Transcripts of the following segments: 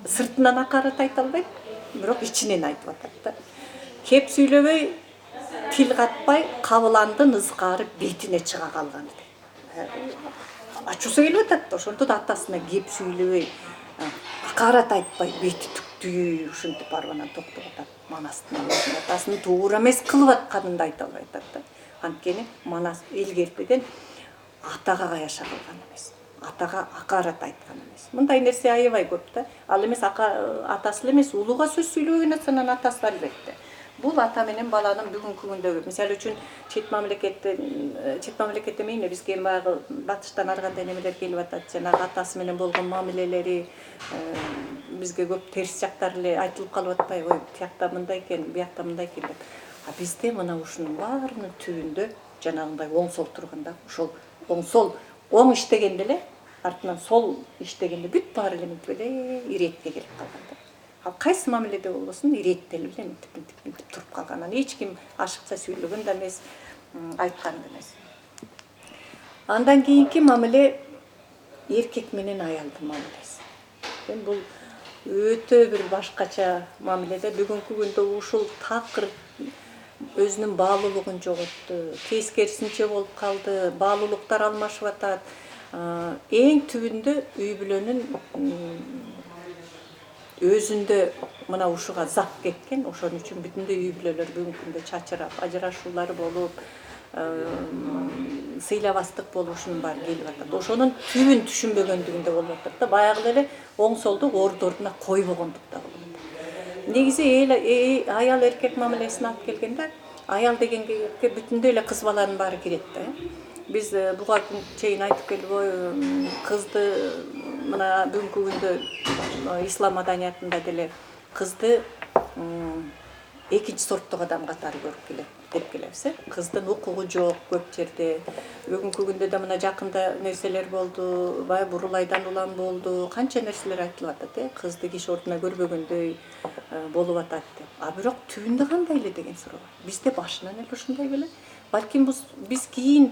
сыртынан акарат айта албайт, бирок ичинен айтып атат да. Кеп сүйлөбөй, тил катпай, кабыландын ызгары бетине чыга калган дейт. Ачуусу келип атат да, ошондо да атасына кеп сүйлөбөй, акарат айтпай, бети түктүү ушинтип барып анан токтоп атат. Манастын атасынын туура эмес кылып атканын да айта албай атат да. Анткени Манас илгертеден атага каяша кылган эмес. Атага акарат айткан эмес. Мындай нерсе аябай көп да. Ал эмес атасы эмес, улууга сөз сүйлөбөгөн атсанан атасы албетте. Бул ата менен баланын бүгүнкү күндөгү, мисалы үчүн чет мамлекетте эмне бизге баягы батыштан ар кандай немелер келип атат, жанагы атасы менен болгон мамилелери бизге көп терс жактары эле айтылып калып атпайбы? Ой, тиякта мындай экен, биякта мындай экен деп. А бизде мына ушунун баарынын түбүндө жанагындай оң сол турганда, ошол оң сол оң иштегенде эле, артынан сол иштегенде бүт баары эле мынтип эле иретке келип калган да. Ал кайсы мамиледе болбосун иретте эле мынтип туруп калган. Анан эч ким ашыкча сүйлөгөн да эмес, айткан да эмес. Андан кийинки мамиле эркек менен аялдын мамилеси. Бул өтө бир башкача мамиле да. Бүгүнкү күндө ушул такыр өзүнүн баалуулугун жоготту, тескерисинче болуп калды, баалуулуктар алмашып атат. Эң түбүндө үй бүлөнүн өзүндө мына ушуга зак кеткен, ошон үчүн бүтүндөй үй бүлөлөр бүгүнкү күндө чачырап, ажырашуулар болуп, сыйлабастык болушунун баары келип атат. Ошонун түбүн түшүнбөгөндүгүндө болуп атат да. Баягы эле оң солду ордуна койбогондук да болуп атат. Негизи аял эркек мамилесине алып келгенде, аял дегенге бүтүндөй эле кыз баланын баары кирет да. Биз буга чейин айтып келбей, кызды мына бүгүнкү күндө ислам маданиятында деле кызды экинчи сорттук адам катары көрүп келет деп келебиз. Кыздын укугу жок көп жерде. Бүгүнкү күндө да мына жакында нерселер болду, баягы бурулайдан улам болду, канча нерселер айтылып атат, кызды киши ордуна көрбөгөндөй болуп атат деп. А бирок түбүндө кандай эле деген суроо бар. Бизде башынан эле ушундай беле? Балким биз кийин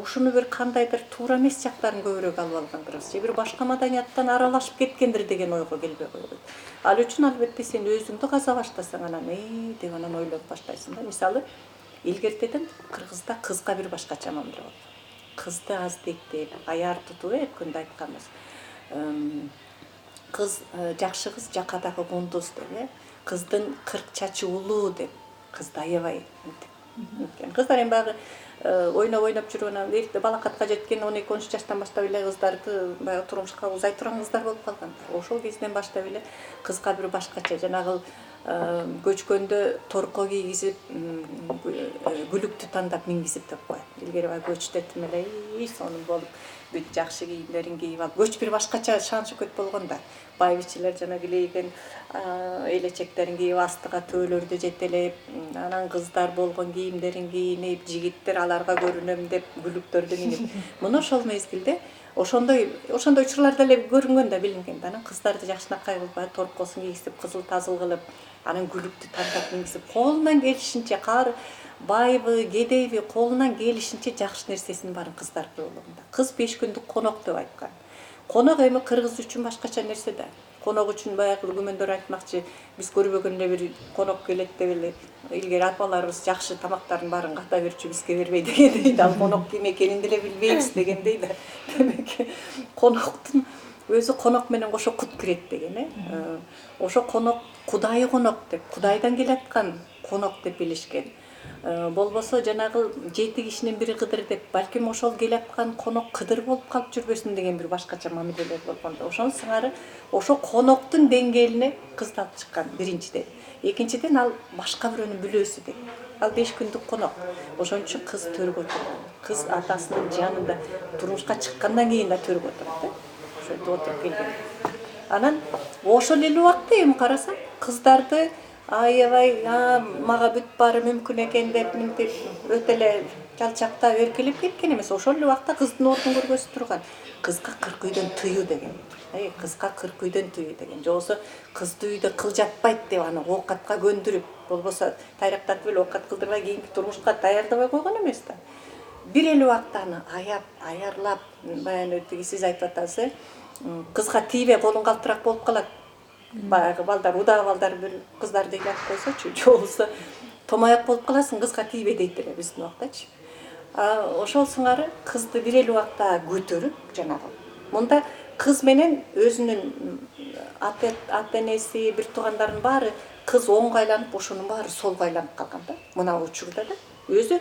ушуну бир кандайдыр туура эмес жактарын көбүрөөк алып алгандырбыз, же бир башка маданияттан аралашып кеткендир деген ойго келбей койбойт. Ал үчүн албетте сен өзүңдү каза баштасаң, анан деп анан ойлоп баштайсың да. Мисалы, илгертеден Кыргызда кызга бир башкача мамиле болот. Кызды аздектеп, аяр тутуп өткөндө айтканбыз. Кыз жакшы кыз жакадагы кундуз деп, кыздын 40 чачы улуу деп, кызды аябай кыздар эми баягы ойноп жүрүп анан эрте балакатка жеткен 12-13 жаштан баштап эле кыздарды баягы турмушка узай турган кыздар болуп калган. Ошол кезинен баштап эле кызга бир башкача жанагы көчкөндө торко кийгизип, күлүктү тандап мингизип деп коет. Илгери баягы көчтө тим эле сонун болуп, бүт жакшы кийимдерин кийип алып, көч бир башкача шан шөкөт болгон да. Байбичелер жана килейген элечектерин кийип, астыга төөлөрдү жетелеп, анан кыздар болгон кийимдерин кийинип, жигиттер аларга көрүнөм деп күлүктөрдү минип. Мына ошол мезгилде ошондой учурлар деле көрүнгөн да, билинген да. Анан кыздарды жакшынакай кылып, торкосун кийгизип, кызыл тазыл кылып, анан күлүктү тандап мингизип, колунан келишинче байбы, кедейби, колунан келишинче жакшы нерсесин баарын кыздарды болгон да. Кыз 5 күндүк конок деп айткан. Конок эми кыргыз үчүн башкача нерсе да. Конок үчүн баягы күмөндөр айтмакчы, биз көрбөгөн эле бир конок келет деп эле илгери апаларыбыз жакшы тамактардын баарын ката берчү, бизге бербей дегендей да. Ал конок ким экенин деле билбейбиз дегендей да. Демек коноктун өзү конок менен кошо кут кирет деген, ошо конок кудайы конок деп, кудайдан келаткан конок деп билишкен. Болбосо жанагы 7 кишинин бири Кыдыр деп, балким ошол келаткан конок Кыдыр болуп калып жүрбөсүн деген бир башкача мамилелер болгон да. Ошонун сыңары ошо коноктун деңгээлине кызды алып чыккан биринчиден. Экинчиден ал башка бирөөнүн бүлөөсү деп. Ал 5 күндүк конок. Ошон үчүн кыз төргө отурган. Кыз атасынын жанында турмушка чыккандан кийин да төргө отурат да. Ошентип отуруп келген. Анан ошол эле убакта эми карасаң, кыздарды аябай мага бүт баары мүмкүн экен деп мынтип өтө эле жалчактап эркелеп кеткен эмес. Ошол эле убакта кыздын ордун көргөзүп турган. Кызга 40 үйдөн тыюу деген. Кызга 40 үйдөн тыюу деген. Жоксо кызды үйдө кыл жатпайт деп аны оокатка көндүрүп, болбосо тайрактатып эле оокат кылдырбай кийинки турмушка даярдабай койгон эмес да. Бир эле убакта аны аяп, аярлап, баягы сиз айтып атасыз, кызга тийбей колуң калтырак болуп калат. Баягы балдар, удаа балдар бир кыздарды ыйлап койсочу, же болбосо томаяк болуп каласың, кызга тийбей дейт эле биздин убактачы. Ошол сыңары кызды бир эле убакта көтөрүп, жанагы мында кыз менен өзүнүн ата энеси, бир туугандарынын баары кыз оңго айланып, ошонун баары солго айланып калган да. Мына учурда да өзү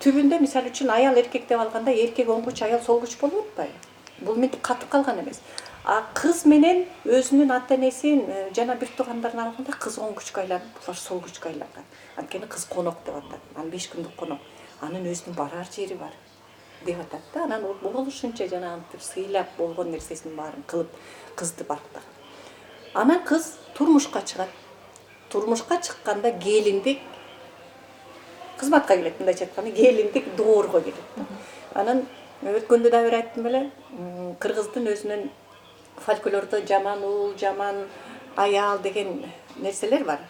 түбүндө мисалы үчүн аял эркек деп алганда эркек оң күч, аял сол күч болуп атпайбы? Бул мынтип катып калган эмес. Кыз менен өзүнүн ата энесин жана бир туугандарын алганда кыз оң күчкө айланып, булар сол күчкө айланган. Анткени кыз конок деп атат. Анын 5 күндүк конок. Анын өзүнүн барар жери бар деп атат да. Анан болушунча жанагынтип сыйлап болгон нерсесин баарын кылып кызды бактаган. Анан кыз турмушка чыгат. Турмушка чыкканда келиндик кызматка келет, мындайча айтканда келиндик доорго келет. Анан өткөндө да бир айттым беле, кыргыздын өзүнүн фольклордо жаман уул, жаман аял деген нерселер бар.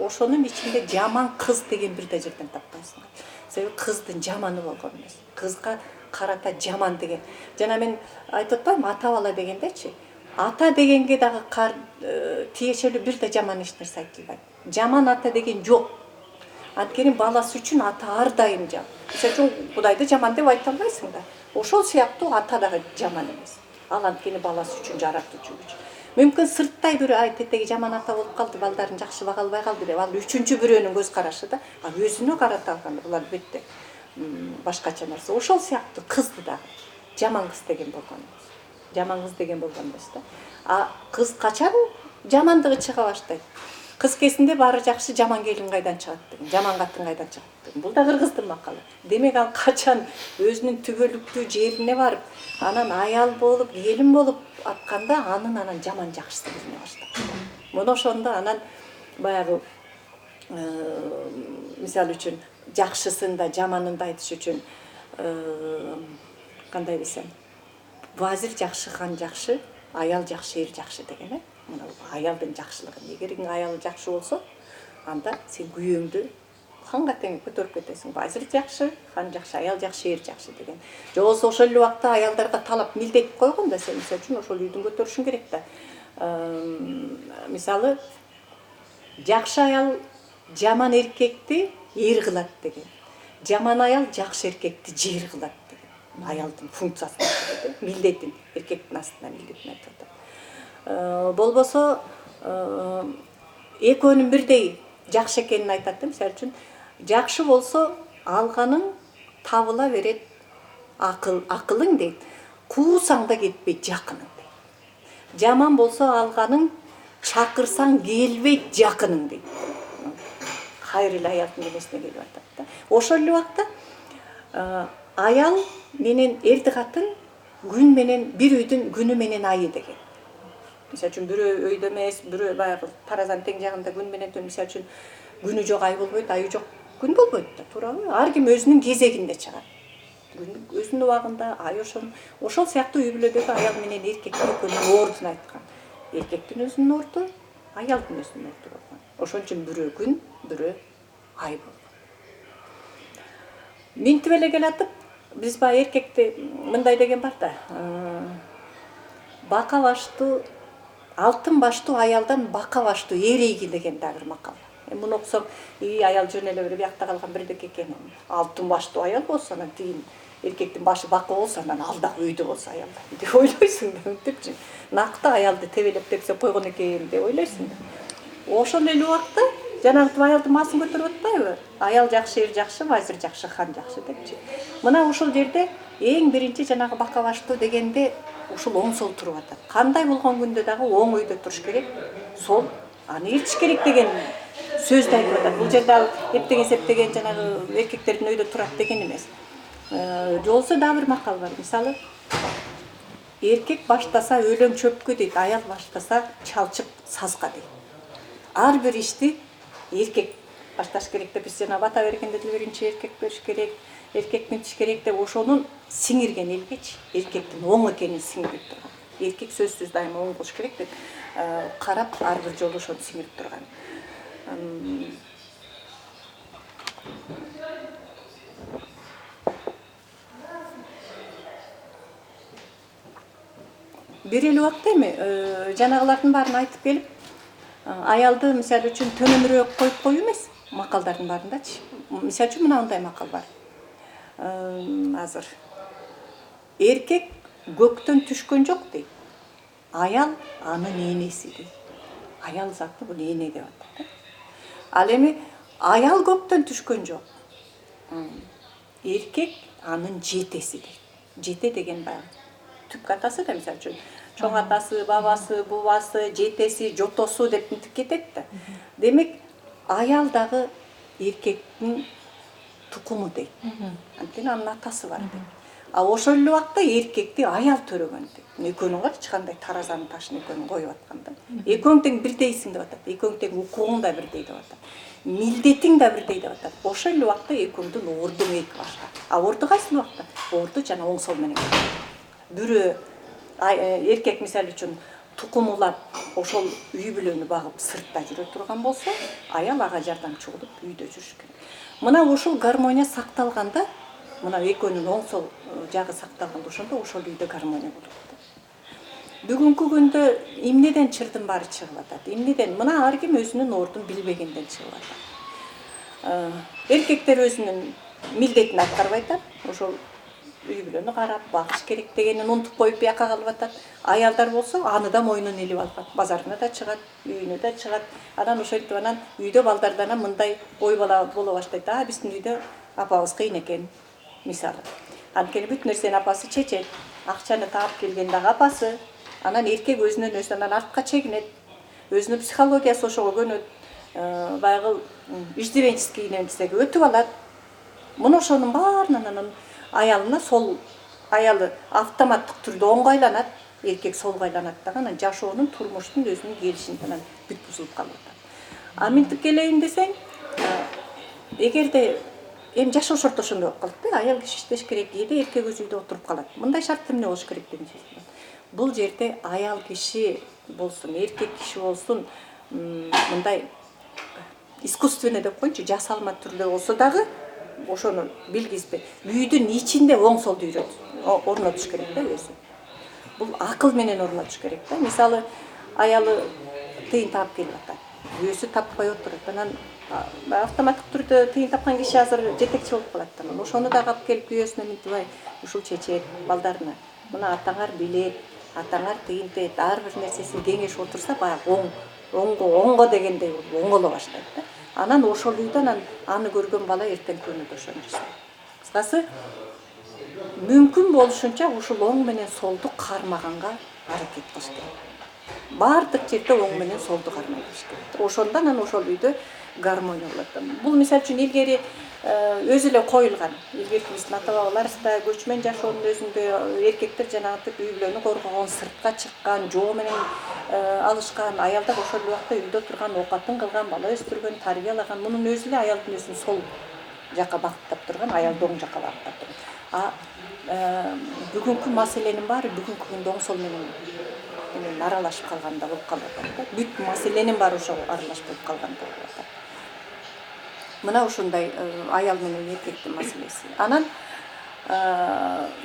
Ошонун ичинде жаман кыз деген бир да жерден таппайсың. Себеби кыздын жаманы болгон эмес. Кызга карата жаман деген. Жана мен айтып атпаймынбы, ата бала дегендечи. Ата дегенге дагы тиешелүү бир да жаман эч нерсе айтылбайт. Жаман ата деген жок. Анткени баласы үчүн ата ар дайым жаман. Мисалы үчүн Кудайды жаман деп айта албайсың да. Ошол сыяктуу ата дагы жаман эмес. Ал анткени баласы үчүн жаратуучу күч. Мүмкүн сырттай бирөө айтетеги жаман ата болуп калды, балдарын жакшы бага албай калды деп, ал үчүнчү бирөөнүн көз карашы да. Ал өзүнө карата алганда булар бетте башкача нерсе. Ошол сыяктуу кызды дагы жаман кыз деген болгон эмес. Жаман кыз деген болгон эмес да. Кыз качан жамандыгы чыга баштайт? Кыз кезинде баары жакшы, жаман келин кайдан чыгат деген, жаман катын кайдан чыгат деген. Бул да кыргыздын макалы. Демек ал качан өзүнүн түбөлүктүү жерине барып, анан аял болуп, келин болуп атканда анан жаман жакшысы билине баштайт. Мына ошондо анан баягы мисалы үчүн жакшысын да жаманын да айтыш үчүн кандай десем, вазир жакшы, хан жакшы, аял жакшы, эр жакшы деген э. Мына аялдын жакшылыгы. Эгер аялы жакшы болсо, анда сен күйөөңдү ханга тең көтөрүп кетесиң. Вазир жакшы, хан жакшы, аял жакшы, эр жакшы деген. Же болбосо ошол эле убакта аялдарга талап милдет койгон да, сен мисалы үчүн ошол үйдүн көтөрүшүң керек да. Мисалы жакшы аял жаман эркекти эр кылат деген. Жаман аял жакшы эркекти жер кылат деген. Аялдын функциясын, милдетин, эркектин астына милдетин айтып атат. Болбосо экөөнүн бирдей жакшы экенин айтат. Мисалы үчүн жакшы болсо алганың табыла берет, акылың дейт. Куусаң да кетпейт жакының дейт. Жаман болсо алганың чакырсаң келбейт жакының дейт. Хайыр эле аялдын денесине келип атат да. Ошол эле убакта аял менен эрди катын күн менен, бир үйдүн күнү менен айы деген. Мисалы үчүн бирөө өйдө эмес, бирөө баягы таразанын тең жагында күн менен, мисалы үчүн күнү жок ай болбойт, айы жок күн болбойт да, туурабы? Ар ким өзүнүн кезегинде чыгат. Күн өзүнүн убагында, ай ошол сыяктуу үй бүлөдөгү аял менен эркек экөөнүн ордун айткан. Эркектин өзүнүн орду, аялдын өзүнүн орду болгон. Ошон үчүн бирөө күн, бирөө ай болгон. Минтип эле келатып, биз баягы эркекти мындай деген бар да. Бака баштуу, алтын баштуу аялдан бака баштуу эр ийги деген да бир макал. Муну окусоң, аял жөн эле бир биякта калган бирдеке экен. Алтын баштуу аял болсо, анан тигин эркектин башы бака болсо, анан ал дагы үйдө болсо аял деп ойлойсуң да, мынтипчи. Накты аялды тебелеп тепсе койгон экен деп ойлойсуң да. Ошол эле убакта жанагы аялдын баасын көтөрүп атпайбы? Аял жакшы, эр жакшы, вазир жакшы, хан жакшы депчи. Мына ошол жерде эң биринчи жанагы бака баштуу дегенде ушул оң сол туруп атат. Кандай болгон күндө дагы оң үйдө туруш керек, сол аны ээрчиш керек деген сөздү айтып атат. Бул жерде ал эптеген септеген жанагы эркектердин өйдө турат деген эмес. Же болсо дагы бир макал бар. Мисалы, эркек баштаса өлөң чөпкө дейт, аял баштаса чалчык сазга дейт. Ар бир ишти эркек башташ керек деп, биз жана бата бергенде деле биринчи эркек бериш керек, эркек мынтиш керек деп, ошонун сиңирген элгечи, эркектин оң экенин сиңирип турган. Эркек сөзсүз дайыма оң болуш керек деп карап, ар бир жолу ошону сиңирип турган. Бир эле убакта эми жанагылардын баарын айтып келип, Аялды мисалы үчүн төмөнүрөөк коюп коюу эмес. Макалдардын баарындачы. Мисалы үчүн мындай макал бар. Азыр эркек көктөн түшкөн жок дейт. Аял анын энеси дейт. Аял заты бул эне деп атат. Ал эми аял көктөн түшкөн жок. Эркек анын жетеси дейт. Жете деген баягы түпкү атасы да мисалы үчүн чоң атасы, бабасы, бубасы, жетеси, жотосу деп мынтип кетет да. Демек аял дагы эркектин тукуму дейт. Анткени анын атасы бар дейт. Ошол эле убакта эркекти аял төрөгөн дейт. Экөөнүн карчы кандай таразанын ташын экөөнүн коюп атканда. Экөөң тең бирдейсиң деп атат. Экөөң тең укугуң да бирдей деп атат. Милдетиң да бирдей деп атат. Ошол эле убакта экөөңдүн ордуң эки башка. Орду кайсы убакта? Орду жана оң сол менен. Бирөө эркек мисалы үчүн тукум улап, ошол үй бүлөнү багып сыртта жүрө турган болсо, аял ага жардамчы болуп үйдө жүрүш керек. Мына ушул гармония сакталганда, мына экөөнүн оң сол жагы сакталганда ошондо ошол үйдө гармония болот. Бүгүнкү күндө эмнеден чырдын баары чыгып атат? Эмнеден? Мына ар ким өзүнүн ордун билбегенден чыгып атат. Эркектер өзүнүн милдетин аткарбай атат. Ошол үй бүлөнү карап, багыш керек дегенин унутуп коюп бияка калып атат. Аялдар болсо аны да мойнуна илип алган. Базарына да чыгат, үйүнө да чыгат. Анан ошентип анан үйдө балдардан мындай ой бала боло баштайт. Биздин үйдө апабыз кыйын экен, мисалы. Анткени бүт нерсени апасы чечет. Акчаны таап келген дагы апасы. Анан эркек өзүнөн өзү анан артка чегинет. Өзүнүн психологиясы ошого көнөт. Баягы иждивенческий немесеге өтүп алат. Мына ошонун баарынан анан аялына сол аялы автоматтык түрдө оңго айланат, эркек солго айланат дагы анан жашоонун, турмуштун өзүнүн келишинде анан бүт бузулуп калып атат. Минтип келейин десең, эгерде эми жашош ортосунда болуп калат да, аял киши иштеш керек, кээде эркек өзү үйдө отуруп калат. Мындай шартта эмне болуш керек деген сөз. Бул жерде аял киши болсун, эркек киши болсун, мындай искусственный деп коеюнчу, жасалма түрдө болсо дагы ошону билгизбей, үйдүн ичинде оң солду орнотуш керек да өзү. Бул акыл менен орнотуш керек да. Мисалы, аялы тыйын таап келип атат. Өзү таппай отурат. Анан автоматтык түрдө тыйын тапкан киши азыр жетекчи болуп калат. Анан ошону дагы алып келип күйөөсүнө мынтип ушул чечет балдарына. Мына атаңар билет, атаңар тыйын тейт, ар бир нерсесин кеңешип отурса, баягы оңго дегендей оңголо баштайт да. Анан ошол үйдө аны көргөн бала эртең күнү да ошону жасайт. Кыскасы, мүмкүн болушунча ушул оң менен солду кармаганга аракет кылыш керек. Баардык жерде оң менен солду кармай бериш керек. Ошондо анан ошол үйдө гармония болот. Бул мисалы үчүн илгери өзү эле коюлган. Илгерки биздин ата бабаларыбызда көчмөн жашоонун өзүндө эркектер жанагынтип үй бүлөнү коргогон, сыртка чыккан, жоо менен алышкан, аялдар ошол убакта үйдө турган, оокатын кылган, бала өстүргөн, тарбиялаган. Мунун өзү эле аялдын өзүн сол жака багыттап турган, аялды оң жака багыттап турган. Бүгүнкү маселенин баары бүгүнкү күндө оң сол менен аралашып калганда болуп калып атат. Бүт маселенин баары ошо аралаш болуп калганда болуп атат. Мына ушундай аял менен эркектин маселеси. Анан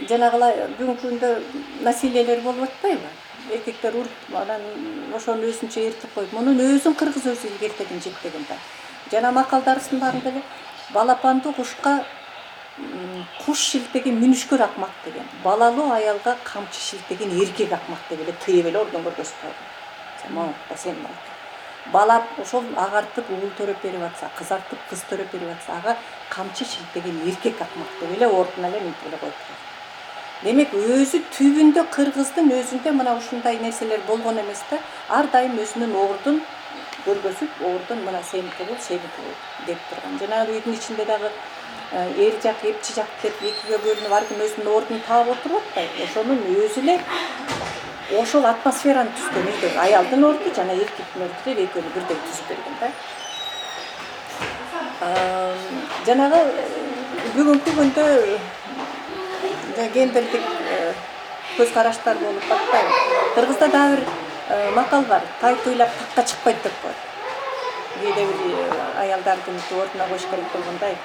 жанагылай бүгүнкү күндө насилиелер болуп атпайбы? Эркектер уруп, анан ошону өзүнчө ээртип коюп, мунун өзүн кыргыз өзү илгертеген жетпеген да. Жана макалдарыбыздын баарында эле балапанды кушка куш шилтеген мүнүшкөр акмак деген, балалуу аялга камчы шилтеген эркек акмак деп эле тыйып эле ордон көргөзүп койгон. Сен бала ошол агартып уул төрөп берип атса, кызартып кыз төрөп берип атса, ага камчы шилтеген эркек акмак деп эле ордуна эле мынтип эле коюп койгон. Демек өзү түбүндө кыргыздын өзүндө мына ушундай нерселер болгон эмес да. Ар дайым өзүнүн ордун көргөзүп, ордун мына сеники бул, сеники бул деп турган. Жанагы үйдүн ичинде дагы эр жак, эпчи жак деп экиге бөлүнүп, ар ким өзүнүн ордун таап отуруп атпайбы? Ошонун өзү эле ошол атмосфераны түзгөн үйдө аялдын орду жана эркектин орду деп экөөнү бирдей түзүп берген да. Жанагы бүгүнкү күндө гендердик көз караштар болуп атпайбы? Кыргызда дагы бир макал бар. Тай туйлап такка чыкпайт деп коет. Кээде бир аялдардын ордуна коюш керек болгондой,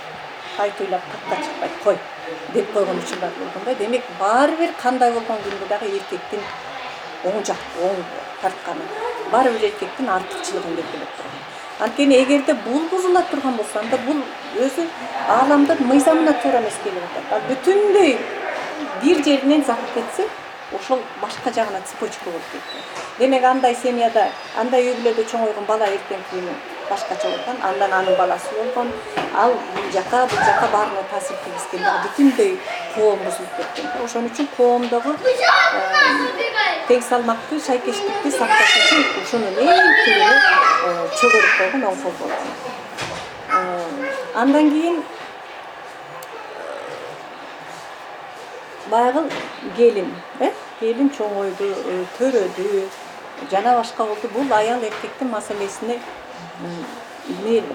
тай туйлап такка чыкпайт, кой деп койгон учурлар болгондой. Демек баары бир кандай болгон күндө дагы эркектин оң жак, оң тартканы. баары бир эркектин артыкчылыгын келтирип турган. Анткени эгерде бул бузула турган болсо, анда бул өзү ааламдын мыйзамына туура эмес келип атат. Ал бүтүндөй бир жеринен зат кетсе, ошол башка жагына цепочка болуп кеткен. Демек андай семьяда, андай үй бүлөдө чоңойгон бала эртең кийин башкача болгон, андан анын баласы болгон, ал бул жака баарына таасир тийгизген, бүтүндөй коом бузулуп кеткен. Ошон үчүн коомдогу тең салмактуу шайкештикти сакташ үчүн ушунун эң тигини чөгөрүп койгон оңсол болгон. Андан кийин баягы келин, келин чоңойду, төрөдү, жана башка болду. Бул аял эркектин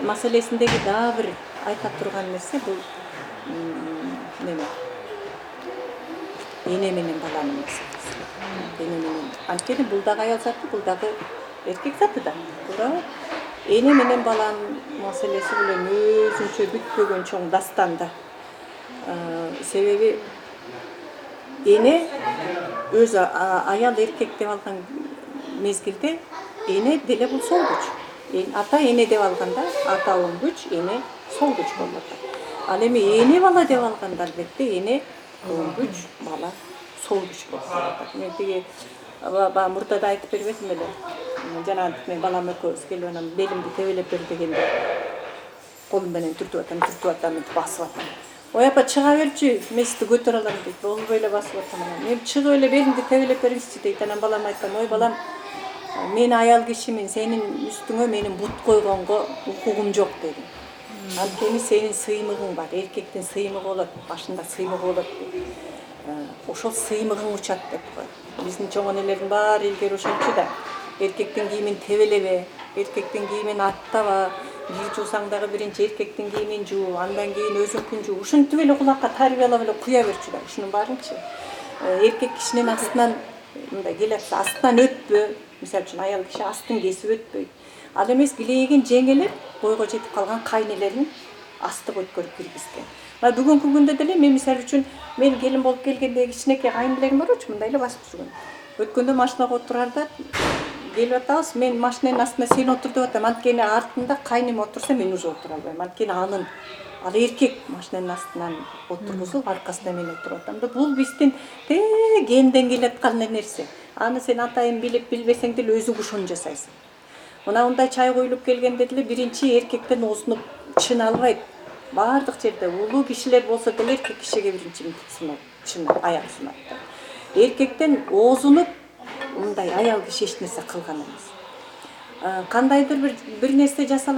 маселесиндеги дагы бир айта турган нерсе бул неме? Эне менен баланын маселеси. Эне менен. Анткени бул дагы аял заты, бул дагы эркек заты да. Туурабы? Эне менен баланын маселеси бул эми өзүнчө бүтпөгөн чоң дастанда. Себеби эне өзү аял эркек деп алган мезгилде эне деле бул сол күч. Ата эне деп алганда ата оң күч, эне сол күч болуп атат. Ал эми эне бала деп алганда албетте эне оң күч, бала сол күч болуп атат. Мен тиги баягы мурдада айтып бербедим эле. Жанагы мен балам экөөбүз келип анан белимди тебелеп бер дегенде колум менен түртүп атам, басып атам. Ой апа чыга берчи, мен сизди көтөрө алам дейт. Болбой эле басып атам анан. Мен чыгып эле белимди тебелеп бериңизчи дейт. Анан балам айтам, ой балам, мен аял кишимин, сенин үстүңө менин бут койгонго укугум жок дедим. Анткени сенин сыймыгың бар, эркектин сыймыгы болот, башында сыймыгы болот дейт. Ошол сыймыгың учат деп кой. Биздин чоң энелердин баары илгери ошончу да. Эркектин кийимин тебелебе, эркектин кийимин аттаба, кийип жуусаң дагы биринчи эркектин кийимин жуу, андан кийин өзүңкүн жуу. Ушинтип эле кулакка тарбиялап эле куя берчү да. Ушунун баарынчы. Эркек кишинин астынан мындай келе атса, астынан өтпө. Мисалы үчүн аял киши астын кесип өтпөйт. Ал эмес килейген жеңелер бойго жетип калган кайнелерин астык өткөрүп киргизген. Бүгүнкү күндө деле мен мисалы үчүн мен келин болуп келгенде кичинекей кайнелерим барчу, мындай эле басып жүргөн. Өткөндө машинага отурарда келип атабыз, мен машинанын астына сен отур деп атам. Анткени артында кайным отурса мен уже отура албайм. Анткени ал эркек машинанын астынан отургузуп, аркасына мен отуруп атам да. Бул биздин генден келаткан нерсе. Аны сен атайын билип билбесең деле өзүң ошону жасайсың. Мындай чай коюлуп келгенде деле биринчи эркектен оозунуп чын албайт. Баардык жерде улуу кишилер болсо деле эркек кишиге биринчи чын аяк сунат. Эркектен оозунуп мындай аял киши эч нерсе кылган эмес. Кандайдыр бир нерсе жасалат.